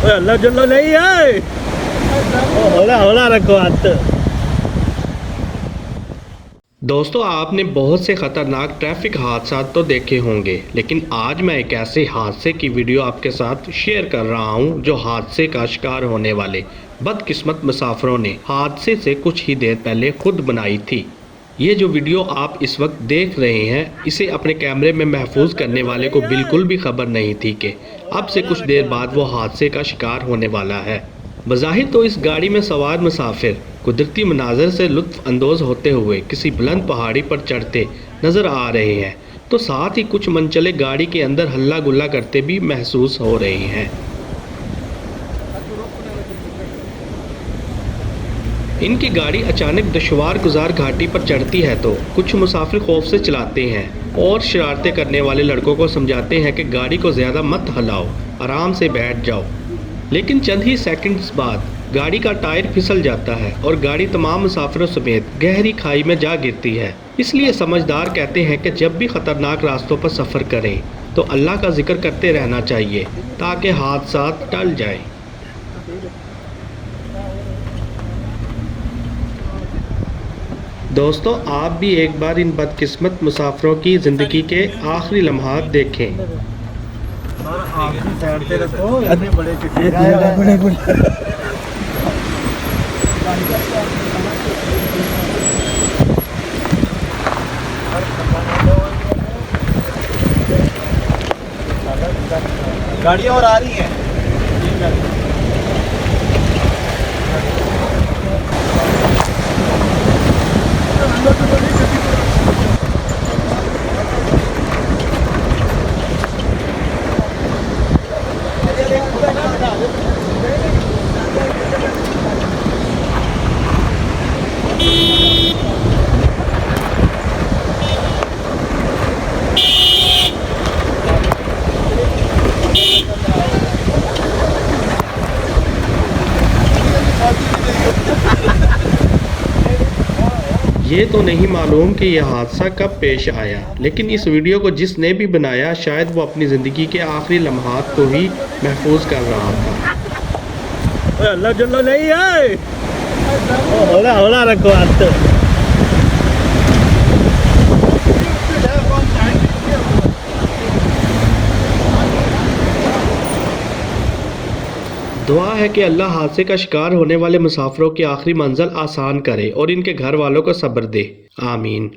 अल्लाह जल्ला नहीं है। होला रखो हाथ। दोस्तों, आपने बहुत से ख़तरनाक ट्रैफिक हादसा तो देखे होंगे, लेकिन आज मैं एक ऐसे हादसे की वीडियो आपके साथ शेयर कर रहा हूं जो हादसे का शिकार होने वाले बदकिस्मत मुसाफिरों ने हादसे से कुछ ही देर पहले खुद बनाई थी। ये जो वीडियो आप इस वक्त देख रहे हैं, इसे अपने कैमरे में महफूज करने वाले को बिल्कुल भी खबर नहीं थी कि अब से कुछ देर बाद वो हादसे का शिकार होने वाला है। बज़ाहिर तो इस गाड़ी में सवार मुसाफिर कुदरती मनाज़र से लुत्फ़ अंदोज़ होते हुए किसी बुलंद पहाड़ी पर चढ़ते नज़र आ रहे हैं, तो साथ ही कुछ मनचले गाड़ी के अंदर हल्ला गुल्ला करते भी महसूस हो रहे हैं। इनकी गाड़ी अचानक दुश्वार गुजार घाटी पर चढ़ती है तो कुछ मुसाफिर खौफ से चलाते हैं और शरारतें करने वाले लड़कों को समझाते हैं कि गाड़ी को ज़्यादा मत हिलाओ, आराम से बैठ जाओ। लेकिन चंद ही सेकंड्स बाद गाड़ी का टायर फिसल जाता है और गाड़ी तमाम मुसाफिरों समेत गहरी खाई में जा गिरती है। इसलिए समझदार कहते हैं कि जब भी ख़तरनाक रास्तों पर सफ़र करें तो अल्लाह का जिक्र करते रहना चाहिए ताकि हादसा टल जाए। दोस्तों, आप भी एक बार इन बदकिस्मत मुसाफिरों की ज़िंदगी के आखिरी लम्हात देखें। साइड पे रखो, इतने बड़े गाड़ियाँ और आ रही हैं। ये तो नहीं मालूम कि यह हादसा कब पेश आया, लेकिन इस वीडियो को जिसने भी बनाया शायद वो अपनी ज़िंदगी के आखिरी लम्हात को ही महफूज कर रहा था। अल्लाह जल्ला नहीं है। होला रखो हाथ। दुआ है कि अल्लाह हादसे का शिकार होने वाले मुसाफिरों की आखिरी मंजिल आसान करे और इनके घर वालों को सब्र दे। आमीन।